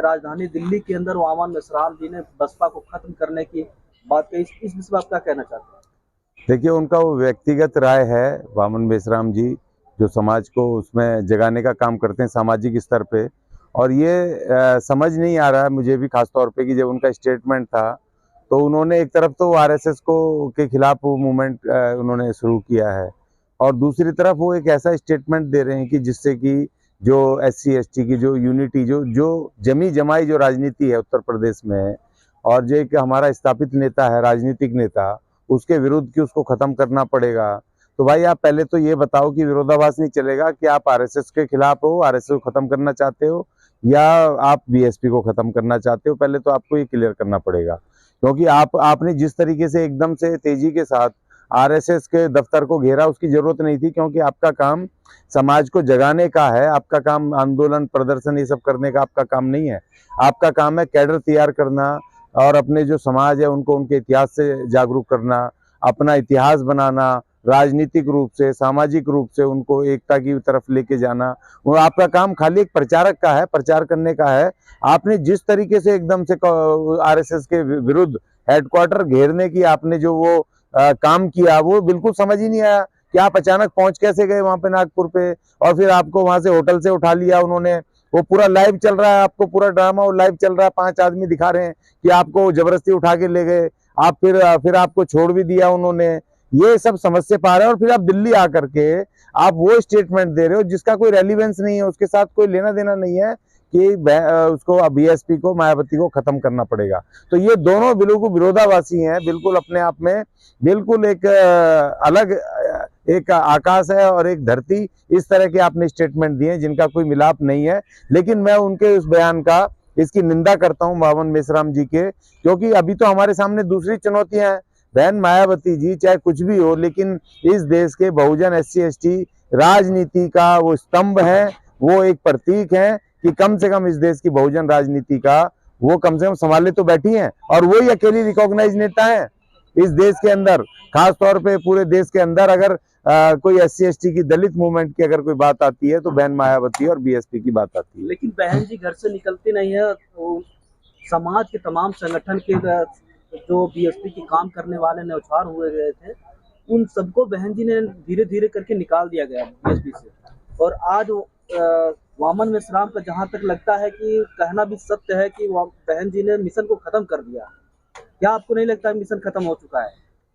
राजधानी दिल्ली के अंदर वामन मेश्राम जी ने बसपा को खत्म करने की बात कही, इस विषय में आप क्या कहना चाहते हैं? देखिए, उनका वो व्यक्तिगत राय है। वामन मेश्राम जी जो समाज को उसमें जगाने का काम करते हैं सामाजिक स्तर पे, और ये समझ नहीं आ रहा है मुझे भी खास तौर पे कि जब उनका स्टेटमेंट था तो उन्होंने एक तरफ तो आरएसएस को के खिलाफ वो मूवमेंट उन्होंने शुरू किया है, और दूसरी तरफ वो एक ऐसा स्टेटमेंट दे रहे हैं कि जिससे कि जो एससी एसटी की जो यूनिटी जो जो जमी जमाई जो राजनीति है उत्तर प्रदेश में, और जो एक हमारा स्थापित नेता है राजनीतिक नेता, उसके विरुद्ध कि उसको खत्म करना पड़ेगा। तो भाई आप पहले तो ये बताओ कि विरोधाभास नहीं चलेगा कि आप आरएसएस के खिलाफ हो, आरएसएस को खत्म करना चाहते हो, या आप बीएसपी को खत्म करना चाहते हो। पहले तो आपको ये क्लियर करना पड़ेगा, क्योंकि आपने जिस तरीके से एकदम से तेजी के साथ आरएसएस के दफ्तर को घेरा, उसकी जरूरत नहीं थी, क्योंकि आपका काम समाज को जगाने का है। आपका काम आंदोलन प्रदर्शन ये सब करने का आपका काम नहीं है। आपका काम है कैडर तैयार करना और अपने जो समाज है उनको उनके इतिहास से जागरूक करना, अपना इतिहास बनाना, राजनीतिक रूप से सामाजिक रूप से उनको एकता की तरफ लेके जाना। वो आपका काम खाली एक प्रचारक का है, प्रचार करने का है। आपने जिस तरीके से एकदम से आरएसएस के विरुद्ध हेडक्वार्टर घेरने की आपने जो वो काम किया, वो बिल्कुल समझ ही नहीं आया कि आप अचानक पहुंच कैसे गए वहां पे नागपुर पे, और फिर आपको वहां से होटल से उठा लिया उन्होंने। वो पूरा लाइव चल रहा है, आपको पूरा ड्रामा वो लाइव चल रहा है, 5 आदमी दिखा रहे हैं कि आपको जबरदस्ती उठा के ले गए। आप फिर आपको छोड़ भी दिया उन्होंने। ये सब समझ से पा रहे हैं, और फिर आप दिल्ली आकर के आप वो स्टेटमेंट दे रहे हो जिसका कोई रेलिवेंस नहीं है, उसके साथ कोई लेना देना नहीं है कि उसको बीएसपी को, मायावती को खत्म करना पड़ेगा। तो ये दोनों बिल्कुल विरोधाभासी हैं, बिल्कुल अपने आप में बिल्कुल एक अलग एक आकाश है और एक धरती। इस तरह के आपने स्टेटमेंट दिए जिनका कोई मिलाप नहीं है। लेकिन मैं उनके उस बयान का इसकी निंदा करता हूं वामन मेश्राम जी के, क्योंकि अभी तो हमारे सामने दूसरी चुनौतियां हैं। बहन मायावती जी चाहे कुछ भी हो, लेकिन इस देश के बहुजन एससी एसटी राजनीति का वो स्तंभ है, वो एक प्रतीक है कि कम से कम इस देश की बहुजन राजनीति का वो कम से कम संभाले तो बैठी हैं, और वही अकेली रिकॉग्नाइज नेता है इस देश के अंदर। खास तौर पे पूरे देश के अंदर अगर कोई एससी एसटी की, दलित मूवमेंट की अगर कोई बात आती है तो बहन मायावती और बीएसपी की बात आती है। लेकिन बहन जी घर से निकलती नहीं है, तो समाज के तमाम संगठन के जो बीएसपी की काम करने वाले न्यौछावर हुए गए थे, उन सबको बहन जी ने धीरे धीरे करके निकाल दिया गया बीएसपी से। और आज वामन मेश्राम का जहां तक लगता है कि कहना भी सत्य है कि बहन जी ने मिशन को खत्म कर दिया। क्या आपको नहीं लगता मिशन खत्म हो चुका है?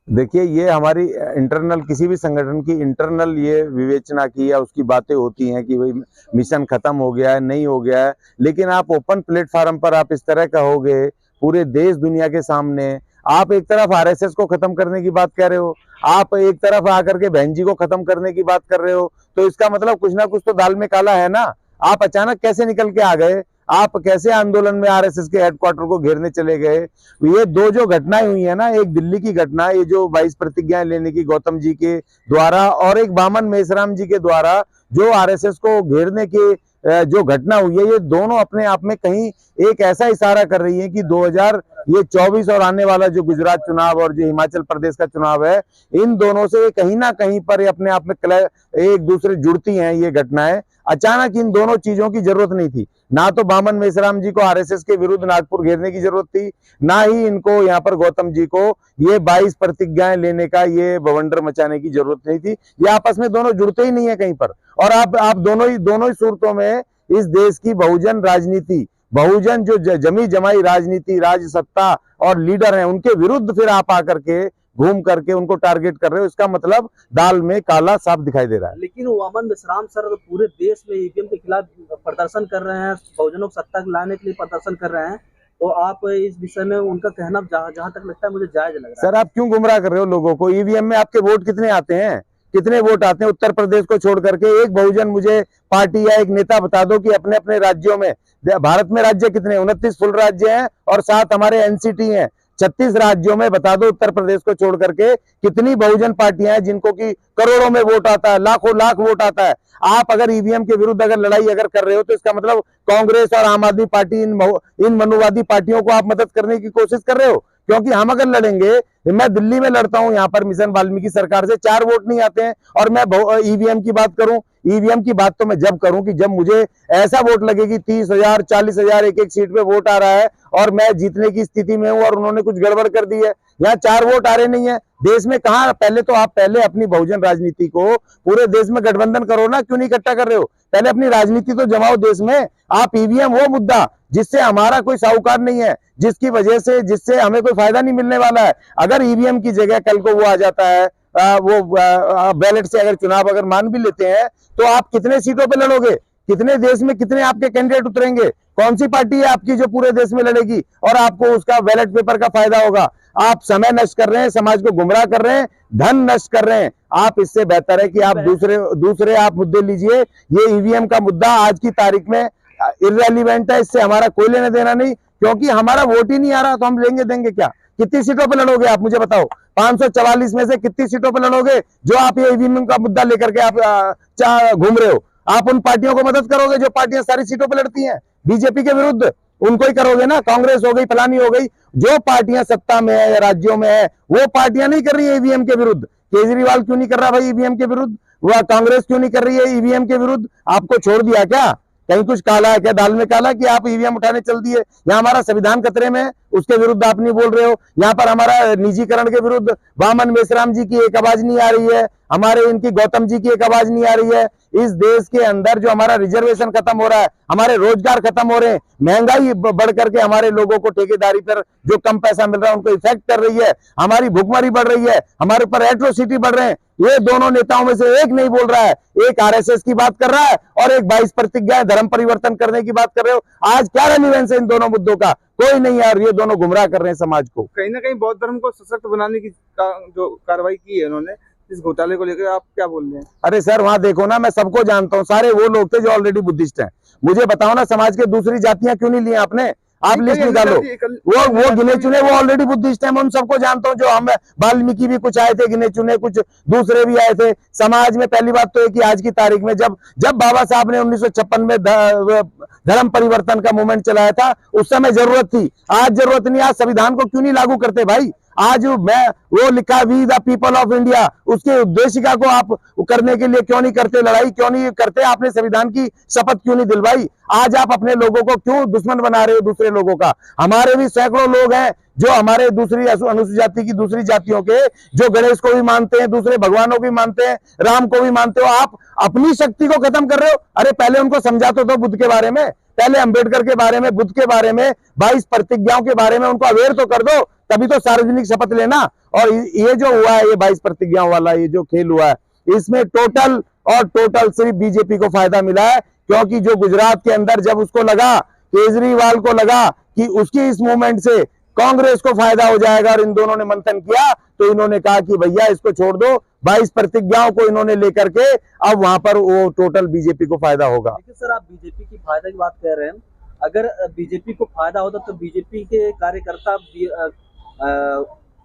देखिए, ये हमारी इंटरनल, किसी भी संगठन की इंटरनल ये विवेचना की या उसकी बातें होती हैं कि भाई मिशन खत्म हो गया है, नहीं हो गया है। लेकिन आप ओपन प्लेटफॉर्म पर आप इस तरह कहोगे पूरे देश दुनिया के सामने, आप एक तरफ आरएसएस को खत्म करने की बात कर रहे हो, आप एक तरफ आकर के बहन जी को खत्म करने की बात कर रहे हो, तो इसका मतलब कुछ ना कुछ तो दाल में काला है ना। आप अचानक कैसे निकल के आ गए? आप कैसे आंदोलन में आरएसएस के हेडक्वार्टर को घेरने चले गए? ये दो जो घटनाएं हुई है ना, एक दिल्ली की घटना, ये जो 22 प्रतिज्ञाएं लेने की गौतम जी के द्वारा, और एक वामन मेश्राम जी के द्वारा जो आरएसएस को घेरने की जो घटना हुई है, ये दोनों अपने आप में कहीं एक ऐसा इशारा कर रही है कि 2024 और आने वाला जो गुजरात चुनाव और जो हिमाचल प्रदेश का चुनाव है, इन दोनों से कहीं ना कहीं पर अपने आप में एक दूसरे जुड़ती हैं ये घटनाएं। अचानक इन दोनों चीजों की जरूरत नहीं थी। ना तो वामन मेश्राम जी को आरएसएस के विरुद्ध नागपुर घेरने की जरूरत थी, ना ही इनको यहाँ पर गौतम जी को ये 22 प्रतिज्ञाएं लेने का ये बवंडर मचाने की जरूरत नहीं थी। ये आपस में दोनों जुड़ते ही नहीं है कहीं पर। और आप दोनों ही सूरतों में इस देश की बहुजन राजनीति, बहुजन जो जमी जमाई राजनीति, राज सत्ता और लीडर हैं, उनके विरुद्ध फिर आप आकर के घूम करके उनको टारगेट कर रहे हो। इसका मतलब दाल में काला साफ दिखाई दे रहा है। लेकिन वामन मेश्राम सर पूरे देश में ईवीएम के खिलाफ प्रदर्शन कर रहे हैं, बहुजनों को सत्ता लाने के लिए प्रदर्शन कर रहे हैं, तो आप इस विषय में उनका कहना जहां तक लगता है मुझे जायज लग रहा है। सर, आप क्यों गुमराह कर रहे हो लोगों को? ईवीएम में आपके वोट कितने आते हैं? कितने वोट आते हैं उत्तर प्रदेश को छोड़ करके? एक बहुजन मुझे पार्टी या एक नेता बता दो कि अपने अपने राज्यों में, भारत में राज्य कितने? 29 फुल राज्य हैं और 7 हमारे एनसीटी हैं। 36 राज्यों में बता दो उत्तर प्रदेश को छोड़ करके कितनी बहुजन पार्टियां हैं जिनको कि करोड़ों में वोट आता है, लाखों लाख वोट आता है। आप अगर ईवीएम के विरुद्ध अगर लड़ाई अगर कर रहे हो तो इसका मतलब कांग्रेस और आम आदमी पार्टी, इन मनुवादी पार्टियों को आप मदद करने की कोशिश कर रहे हो। क्योंकि हम अगर लड़ेंगे, मैं दिल्ली में लड़ता हूं यहाँ पर मिशन वाल्मीकि सरकार से, 4 वोट नहीं आते हैं, और मैं ईवीएम की बात करूं, ईवीएम की बात तो मैं जब करूं कि जब मुझे ऐसा वोट लगे कि 30,000 40,000 एक एक सीट पे वोट आ रहा है और मैं जीतने की स्थिति में हूं और उन्होंने कुछ गड़बड़ कर दी है। यहाँ 4 वोट आ रहे नहीं है देश में। कहाँ पहले तो आप पहले अपनी बहुजन राजनीति को पूरे देश में गठबंधन करो ना, क्यों नहीं इकट्ठा कर रहे हो? पहले अपनी राजनीति तो जमाओ देश में। आप ईवीएम वो मुद्दा जिससे हमारा कोई साहूकार नहीं है, जिसकी वजह से जिससे हमें कोई फायदा नहीं मिलने वाला है। अगर ईवीएम की जगह कल को वो आ जाता है, वो बैलेट से अगर चुनाव अगर मान भी लेते हैं तो आप कितने सीटों पे लड़ोगे? कितने देश में कितने आपके कैंडिडेट उतरेंगे? कौन सी पार्टी है आपकी जो पूरे देश में लड़ेगी और आपको उसका बैलेट पेपर का फायदा होगा? आप समय नष्ट कर रहे हैं, समाज को गुमराह कर रहे हैं, धन नष्ट कर रहे हैं। आप इससे बेहतर है कि आप दूसरे आप मुद्दे लीजिए। ये ईवीएम का मुद्दा आज की तारीख में इररेलेवेंट है, इससे हमारा कोई लेना देना नहीं, क्योंकि हमारा वोट ही नहीं आ रहा तो हम लेंगे देंगे क्या? कितनी सीटों पे लड़ोगे आप मुझे बताओ? 544 में से कितनी सीटों पे लड़ोगे जो आप ये ईवीएम का मुद्दा लेकर के आप घूम रहे हो? आप उन पार्टियों को मदद करोगे जो पार्टियां सारी सीटों पे लड़ती हैं बीजेपी के विरुद्ध, उनको ही करोगे ना। कांग्रेस हो गई, फलानी हो गई, जो पार्टियां सत्ता में है या राज्यों में है वो पार्टियां नहीं कर रही है ईवीएम के विरुद्ध। केजरीवाल क्यों नहीं कर रहा भाई ईवीएम के विरुद्ध? वह कांग्रेस क्यों नहीं कर रही है ईवीएम के विरुद्ध? आपको छोड़ दिया क्या? कहीं कुछ काला है क्या दाल में काला कि आप ईवीएम उठाने चल दिए? यहाँ हमारा संविधान खतरे में है, उसके विरुद्ध आप नहीं बोल रहे हो। यहाँ पर हमारा निजीकरण के विरुद्ध वामन मेश्राम जी की एक आवाज नहीं आ रही है, हमारे इनकी गौतम जी की एक आवाज नहीं आ रही है। इस देश के अंदर जो हमारा रिजर्वेशन खत्म हो रहा है, हमारे रोजगार खत्म हो रहे हैं, महंगाई बढ़ करके हमारे लोगों को ठेकेदारी पर जो कम पैसा मिल रहा है उनको इफेक्ट कर रही है, हमारी भुखमरी बढ़ रही है, हमारे ऊपर एट्रोसिटी बढ़ रहे हैं। ये दोनों नेताओं में से एक नहीं बोल रहा है। एक आरएसएस की बात कर रहा है और एक 22 प्रतिज्ञाएं धर्म परिवर्तन करने की बात कर रहे हो। आज क्या रेलिवेंस है इन दोनों मुद्दों का? कोई नहीं यार, ये दोनों गुमराह कर रहे हैं समाज को। कहीं ना कहीं बौद्ध धर्म को सशक्त बनाने की जो कार्रवाई की है उन्होंने इस घोटाले को लेकर, आप क्या बोल रहे हैं? अरे सर वहां देखो ना, मैं सबको जानता हूँ, सारे वो लोग थे जो ऑलरेडी बुद्धिस्ट हैं। मुझे बताओ ना, समाज के दूसरी जातियां क्यों नहीं ली आपने? आप लिस्ट निकालो, वो गिने चुने वो ऑलरेडी बुद्धिस्ट हैं, मैं उन सबको जानता हूँ। जो हम वाल्मीकि भी कुछ आए थे गिने चुने, कुछ दूसरे भी आए थे। समाज में पहली बात तो है कि आज की तारीख में जब बाबा साहब ने 1956 में धर्म परिवर्तन का मूवमेंट चलाया था, उस समय जरूरत थी, आज जरूरत नहीं। आज संविधान को क्यों नहीं लागू करते भाई? आज मैं वो लिखा we the people of India, उसके उद्देशिका को आप करने के लिए क्यों नहीं करते? लड़ाई क्यों नहीं करते? आपने संविधान की शपथ क्यों नहीं दिलवाई? आज आप अपने लोगों को क्यों दुश्मन बना रहे हो दूसरे लोगों का? हमारे भी सैकड़ों लोग हैं जो हमारे दूसरी अनुसूचित जाति की दूसरी जातियों के, जो गणेश को भी मानते हैं, दूसरे भगवानों को भी मानते हैं, राम को भी मानते हो। आप अपनी शक्ति को खत्म कर रहे हो। अरे पहले उनको समझा तो दो बुद्ध के बारे में, पहले अंबेडकर के बारे में, बुद्ध के बारे में, 22 प्रतिज्ञाओं के बारे में उनको अवेयर तो कर दो, तभी तो सार्वजनिक शपथ लेना। और ये जो हुआ है, ये 22 प्रतिज्ञाओं वाला ये जो खेल हुआ है, इसमें टोटल सिर्फ बीजेपी को फायदा मिला है। क्योंकि जो गुजरात के अंदर जब उसको लगा, केजरीवाल को लगा कि उसकी इस मूवमेंट से कांग्रेस को फायदा हो जाएगा और इन दोनों ने मंथन किया, तो इन्होंने कहा कि भैया इसको छोड़ दो। 22 प्रतिज्ञाओं को इन्होंने लेकर के अब वहां पर वो टोटल बीजेपी को फायदा होगा। देखिए सर, आप बीजेपी की फायदा की बात कह रहे हैं। अगर बीजेपी को फायदा होता तो बीजेपी के कार्यकर्ता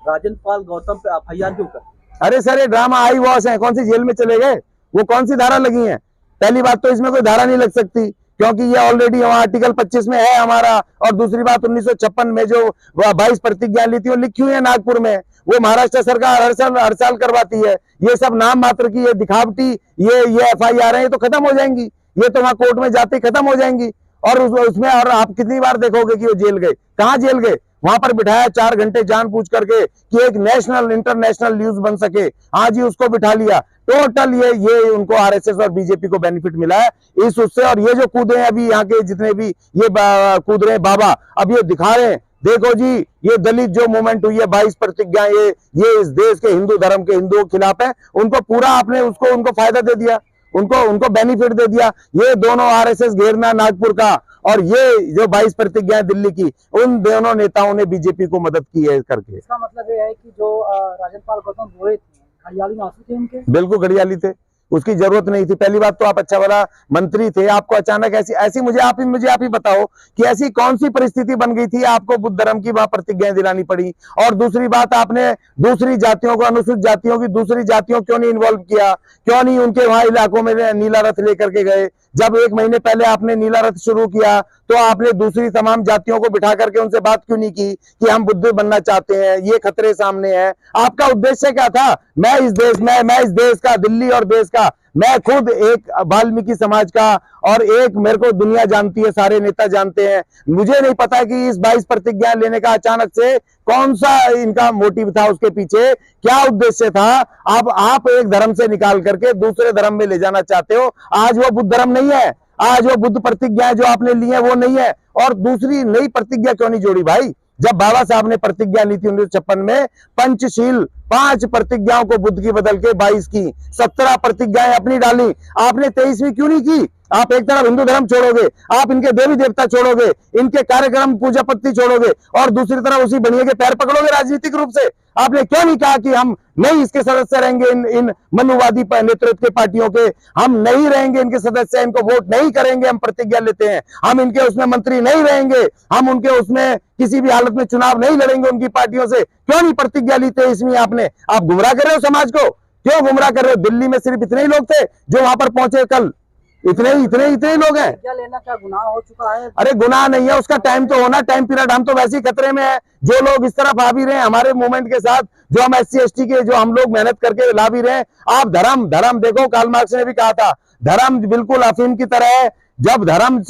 राजन पाल गौतम पे एफआईआर क्यों कर? अरे सर, ये ड्रामा आई वॉश है, कौन सी जेल में चले गए? वो कौन सी धारा लगी है? पहली बात तो इसमें कोई धारा नहीं लग सकती, क्योंकि ये ऑलरेडी वहां आर्टिकल 25 में है हमारा। और दूसरी बात, 1956 में जो 22 प्रतिज्ञा ली थी वो लिखी हुई है नागपुर में, वो महाराष्ट्र सरकार हर साल करवाती है। ये सब नाम मात्र की, ये दिखावटी, ये एफआईआर है, ये तो खत्म हो जाएंगी, ये तो वहां कोर्ट में जाते खत्म हो जाएंगी। और उसमें और आप कितनी बार देखोगे कि वो जेल गए? कहाँ जेल गए? वहां पर बिठाया 4 घंटे जान पूछ करके कि एक नेशनल इंटरनेशनल न्यूज बन सके, हाँ जी उसको बिठा लिया। टोटल ये उनको आरएसएस और बीजेपी को बेनिफिट मिला है इस उससे। और ये जो कूदे हैं अभी यहाँ के जितने भी ये कूद रहे हैं बाबा, अब ये दिखा रहे हैं, देखो जी ये दलित जो मूवमेंट हुई है, 22 प्रतिज्ञा, ये इस देश के हिंदू धर्म के हिंदुओं के खिलाफ है, उनको पूरा आपने उनको फायदा दे दिया, उनको बेनिफिट दे दिया। ये दोनों आरएसएस घेरना नागपुर का और ये जो 22 प्रतिज्ञाएं दिल्ली की, उन दोनों नेताओं ने बीजेपी को मदद की है करके। इसका मतलब ये है कि जो राजन पाल गौतम रोए थे, घड़ियाली में आंसू थे उनके? बिल्कुल घड़ियाली थे, उसकी जरूरत नहीं थी। पहली बात तो आप अच्छा वाला मंत्री थे, आपको अचानक ऐसी मुझे आप ही बताओ कि ऐसी कौन सी परिस्थिति बन गई थी आपको बुद्ध धर्म की वहां प्रतिज्ञाएं दिलानी पड़ी? और दूसरी बात, आपने दूसरी जातियों को, अनुसूचित जातियों की दूसरी जातियों क्यों नहीं इन्वॉल्व किया? क्यों नहीं उनके वहां इलाकों में नीला रथ लेकर के गए? जब 1 महीने पहले आपने नीला रथ शुरू किया तो आपने दूसरी तमाम जातियों को बिठा करके उनसे बात क्यों नहीं की कि हम बुद्ध बनना चाहते हैं, ये खतरे सामने है? आपका उद्देश्य क्या था? मैं इस देश का, दिल्ली और देश का, मैं खुद एक वाल्मीकि समाज का, और एक मेरे को दुनिया जानती है, सारे नेता जानते हैं। मुझे नहीं पता कि इस 22 प्रतिज्ञा लेने का अचानक से कौन सा इनका मोटिव था, उसके पीछे क्या उद्देश्य था। अब आप एक धर्म से निकाल करके दूसरे धर्म में ले जाना चाहते हो। आज वो बुद्ध धर्म नहीं है, आज वो बुद्ध प्रतिज्ञा जो आपने ली है वो नहीं है। और दूसरी नई प्रतिज्ञा क्यों नहीं जोड़ी भाई? जब बाबा साहब ने प्रतिज्ञा ली थी 1956 में, पंचशील 5 प्रतिज्ञाओं को बुद्ध की बदल के 22 की, 17 प्रतिज्ञाएं अपनी डाली, आपने 23वीं क्यों नहीं की? आप एक तरफ हिंदू धर्म छोड़ोगे, आप इनके देवी देवता छोड़ोगे, इनके कार्यक्रम पूजा पत्ती छोड़ोगे, और दूसरी तरफ उसी बनिए के पैर पकड़ोगे राजनीतिक रूप से। आपने क्यों नहीं कहा कि हम नहीं इसके सदस्य रहेंगे, इन मनुवादी नेतृत्व के पार्टियों के, हम नहीं रहेंगे इनके सदस्य, इनको वोट नहीं करेंगे, हम प्रतिज्ञा लेते हैं, हम इनके उसमें मंत्री नहीं रहेंगे, हम उनके उसमें किसी भी हालत में चुनाव नहीं लड़ेंगे उनकी पार्टियों से। क्यों नहीं प्रतिज्ञा ली 23वीं आपने? आप गुमराह कर रहे हो समाज को, क्यों गुमराह कर रहे हो? दिल्ली में सिर्फ इतने ही लोग थे जो वहां पर पहुंचे कल, इतने ही लोग हैं। क्या लेना क्या गुनाह हो चुका है? अरे गुनाह नहीं है, उसका टाइम तो होना, टाइम पीरियड। हम तो वैसे ही खतरे में है। जो लोग इस तरफ आ भी रहे हैं हमारे मूवमेंट के साथ, जो हम SC ST के जो हम लोग मेहनत करके ला भी रहे हैं। आप धर्म देखो, कार्ल मार्क्स ने भी कहा था धर्म बिल्कुल अफीम की तरह है। जब धर्म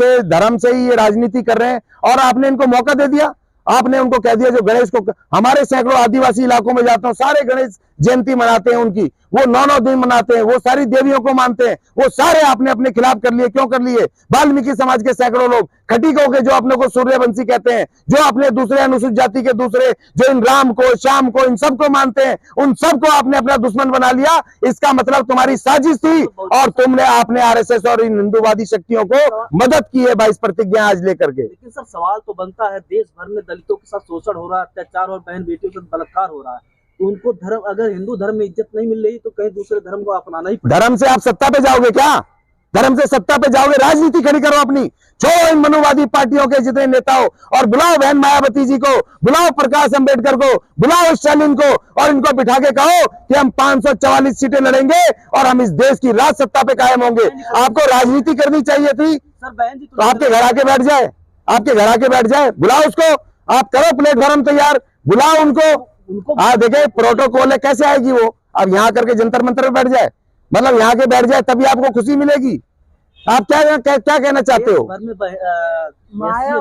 से ही ये राजनीति कर रहे हैं, और आपने इनको मौका दे दिया। आपने उनको कह दिया, जो गणेश को, हमारे सैकड़ों आदिवासी इलाकों में जाता हूं, सारे गणेश जयंती मनाते हैं उनकी, वो 9 दिन मनाते हैं, वो सारी देवियों को मानते हैं, वो सारे आपने अपने खिलाफ कर लिए। क्यों कर लिए? वाल्मीकि समाज के सैकड़ों लोग, खटीकों के जो अपने को सूर्यवंशी कहते हैं, जो अपने दूसरे अनुसूचित जाति के दूसरे, जो इन राम को, श्याम को, इन सबको मानते हैं, उन सबको आपने अपना दुश्मन बना लिया। इसका मतलब तुम्हारी साजिश थी, और आपने RSS और इन हिंदूवादी शक्तियों को मदद की है 22 प्रतिज्ञा आज लेकर के। लेकिन सर सवाल तो बनता है, देश भर में दलितों के साथ शोषण हो रहा है, अत्याचार और बहन बेटियों के साथ बलात्कार हो रहा है, तो उनको धर्म, अगर हिंदू धर्म में इज्जत नहीं मिल रही तो कहीं दूसरे धर्म को अपनाना ही पड़ेगा। धर्म से आप सत्ता पे जाओगे क्या? धर्म से सत्ता पे जाओगे? राजनीति खड़ी करो अपनी, छोड़ो इन मनुवादी पार्टियों के जितने नेता हो, और बुलाओ बहन मायावती जी को, बुलाओ प्रकाश अंबेडकर को, बुलाओ स्टालिन को, और इनको बिठा के कहो कि हम 544 सीटें लड़ेंगे और हम इस देश की राज सत्ता पे कायम होंगे। आपको राजनीति करनी चाहिए थी। सर बहन जी तो आपके घर आके बैठ जाए, आपके घर आके बैठ जाए, बुलाओ उसको, आप करो प्लेटफॉर्म तैयार, बुलाओ उनको। देखे प्रोटोकॉल है, कैसे आएगी वो? अब यहाँ करके जंतर मंतर में बैठ जाए, मतलब यहाँ के बैठ जाए तभी आपको खुशी मिलेगी। आप क्या कहना चाहते हो? माया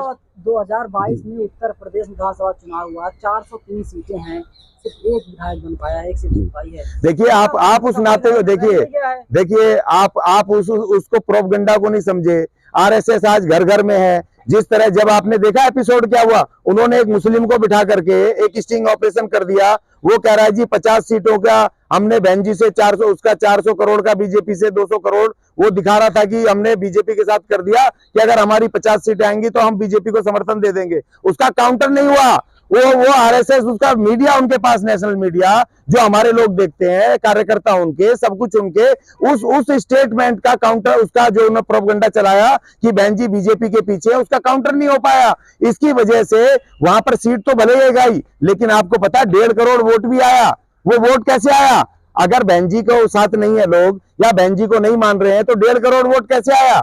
2022 में उत्तर प्रदेश विधानसभा चुनाव हुआ, 403 सीटें हैं, सिर्फ एक विधायक बन पाया, एक सीट बन पाई है। देखिए आप उस नाते को देखिए आप उसको प्रोपगंडा को नहीं समझे। RSS आज घर घर में है। जिस तरह जब आपने देखा एपिसोड क्या हुआ, उन्होंने एक मुस्लिम को बिठा करके एक स्टिंग ऑपरेशन कर दिया। वो कह रहा है जी 50 सीटों का हमने बहन जी से 400, उसका 400 करोड़ का बीजेपी से 200 करोड़, वो दिखा रहा था कि हमने बीजेपी के साथ कर दिया कि अगर हमारी 50 सीटें आएंगी तो हम बीजेपी को समर्थन दे देंगे। उसका काउंटर नहीं हुआ। वो RSS, उसका मीडिया उनके पास, नेशनल मीडिया जो हमारे लोग देखते हैं, कार्यकर्ता उनके, सब कुछ उनके, उस स्टेटमेंट का काउंटर, उसका जो उन्होंने प्रोपगंडा चलाया कि बहन जी बीजेपी के पीछे, उसका काउंटर नहीं हो पाया। इसकी वजह से वहां पर सीट तो भले ही गई, लेकिन आपको पता है 1.5 करोड़ वोट भी आया। वो वोट कैसे आया? अगर बहन जी को साथ नहीं है लोग, या बहन जी को नहीं मान रहे हैं, तो 1.5 करोड़ वोट कैसे आया?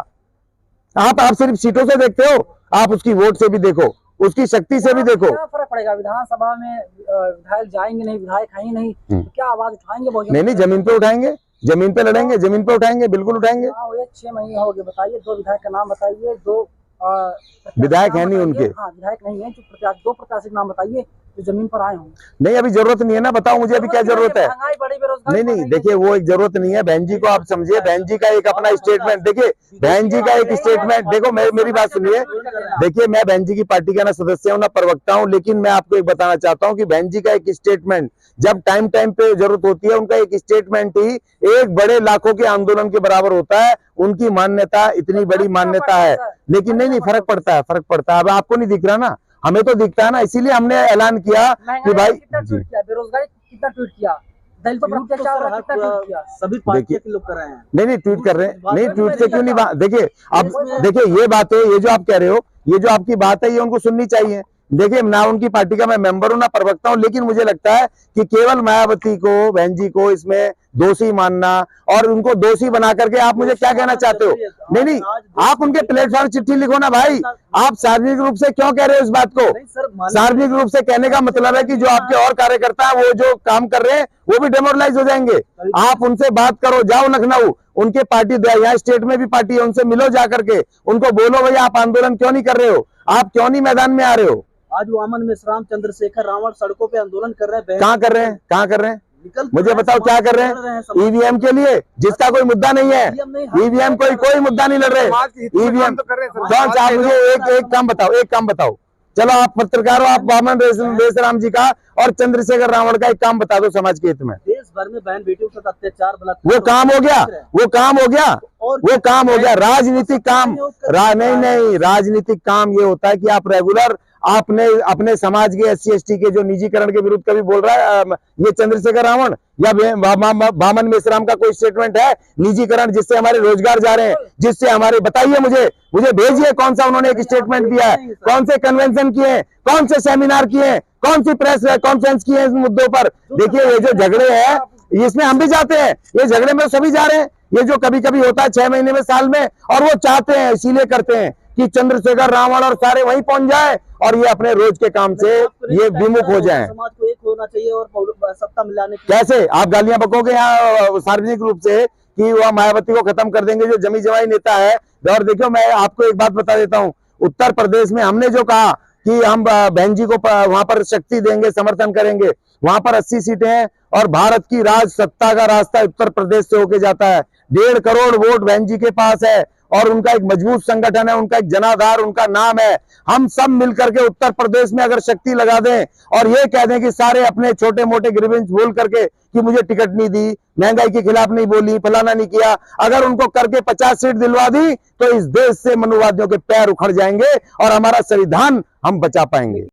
आप सिर्फ सीटों से देखते हो, आप उसकी वोट से भी देखो, उसकी शक्ति से भी देखो। क्या फर्क पड़ेगा? विधानसभा में विधायक जाएंगे नहीं, विधायक है ही नहीं, तो क्या आवाज उठाएंगे? नहीं, जमीन पे उठाएंगे, जमीन पे लड़ेंगे, जमीन पे उठाएंगे, बिल्कुल उठाएंगे। 6 महीने हो गए, बताइए 2 विधायक का नाम बताइए, 2 विधायक है नहीं उनके। हाँ, विधायक नहीं है, जो 2 प्रत्याशी का नाम बताइए जो जमीन पर आए हों। नहीं, अभी जरूरत नहीं है ना, बताओ मुझे अभी क्या जरूरत है? नहीं, देखिए वो एक जरूरत नहीं है। बहन जी को आप समझिए, बहन जी का एक अपना स्टेटमेंट देखिए, बहन जी का एक स्टेटमेंट देखो। मेरी बात सुनिए, देखिए मैं बहन जी की पार्टी का ना सदस्य हूँ ना प्रवक्ता हूँ, लेकिन मैं आपको एक बताना चाहता हूँ कि बहन जी का एक स्टेटमेंट जब टाइम पे जरूरत होती है, उनका एक स्टेटमेंट ही एक बड़े लाखों के आंदोलन के बराबर होता है। उनकी मान्यता इतनी बड़ी मान्यता है, लेकिन नहीं फर्क पड़ता है। अब आपको नहीं दिख रहा ना, हमें तो दिखता है ना, इसीलिए हमने ऐलान किया कि भाई बेरोजगारी कितना ट्वीट किया, दलितों पर अत्याचार कितना ट्वीट किया, सभी पार्टियों के लोग कर रहे हैं। नहीं ट्वीट कर रहे हैं, नहीं ट्वीट से क्यों नहीं? देखिए अब देखिए ये बात है, ये जो आप कह रहे हो, ये जो आपकी बात है, ये उनको सुननी चाहिए देखिए ना उनकी पार्टी का मैं मेंबर हूं ना प्रवक्ता हूं, लेकिन मुझे लगता है कि केवल मायावती को, बहन जी को इसमें दोषी मानना और उनको दोषी बना करके आप मुझे क्या कहना चाहते हो? नहीं नहीं, आप उनके प्लेटफॉर्म चिट्ठी लिखो ना भाई। आप सार्वजनिक रूप से क्यों कह रहे हो इस बात को? नहीं सर, सार्वजनिक रूप से कहने का मतलब है कि जो आपके और कार्यकर्ता हैं वो जो काम कर रहे हैं वो भी डेमोरलाइज हो जाएंगे। आप उनसे बात करो, जाओ लखनऊ, उनके पार्टी यहाँ स्टेट में भी पार्टी है, उनसे मिलो जा करके, उनको बोलो भैया आप आंदोलन क्यों नहीं कर रहे हो, आप क्यों नहीं मैदान में आ रहे हो? आज वामन मेश्राम, चंद्रशेखर रावण सड़कों पे आंदोलन कर रहे हैं। कहाँ कर रहे हैं, कहाँ कर रहे हैं? निकल मुझे बताओ क्या कर रहे हैं? ईवीएम के लिए, जिसका कोई मुद्दा नहीं है। ईवीएम कोई मुद्दा नहीं लड़ रहे। ईवीएम कौन सा? मुझे एक काम बताओ, एक काम बताओ। चलो आप पत्रकार हो, आप वामन बेसराम जी का और चंद्रशेखर रावण का एक काम बता दो समाज के हित में। देश भर में बहन बेटियों के साथ अत्याचार, वो काम हो गया, वो काम हो गया, वो काम हो गया। राजनीतिक काम नहीं, राजनीतिक काम ये होता है कि आप रेगुलर आपने अपने समाज के SC ST के जो निजीकरण के विरुद्ध कभी बोल रहा है ये चंद्रशेखर रावण या वामन मेश्राम का कोई स्टेटमेंट है निजीकरण जिससे हमारे रोजगार जा रहे हैं, जिससे हमारे, बताइए मुझे भेजिए कौन सा उन्होंने एक स्टेटमेंट दिया है, कौन से कन्वेंशन किए हैं, कौन से सेमिनार किए हैं, कौन सी प्रेस कॉन्फ्रेंस किए हैं इस मुद्दों पर। देखिए ये जो झगड़े हैं इसमें हम भी जाते हैं, ये झगड़े में सभी जा रहे हैं, ये जो कभी कभी होता है 6 महीने में, साल में, और वो चाहते हैं, इसीलिए करते हैं कि चंद्रशेखर रावण और सारे वहीं पहुंच जाए और ये अपने रोज के काम से ये विमुख हो जाएं। समाज को एक होना चाहिए और सत्ता मिलाने के कैसे आप गालियां बकोगे यहाँ सार्वजनिक रूप से कि वह मायावती को खत्म कर देंगे जो जमी जमाई नेता है? और देखो मैं आपको एक बात बता देता हूँ, उत्तर प्रदेश में हमने जो कहा कि हम बहन जी को वहां पर शक्ति देंगे, समर्थन करेंगे, वहां पर 80 सीटें हैं और भारत की राज सत्ता का रास्ता उत्तर प्रदेश से होके जाता है। 1.5 करोड़ वोट बहन जी के पास है और उनका एक मजबूत संगठन है, उनका एक जनाधार, उनका नाम है। हम सब मिलकर के उत्तर प्रदेश में अगर शक्ति लगा दें और ये कह दें कि सारे अपने छोटे मोटे ग्रीवेंस भूल करके कि मुझे टिकट नहीं दी, महंगाई के खिलाफ नहीं बोली, फलाना नहीं किया, अगर उनको करके 50 सीट दिलवा दी तो इस देश से मनुवादियों के पैर उखड़ जाएंगे और हमारा संविधान हम बचा पाएंगे।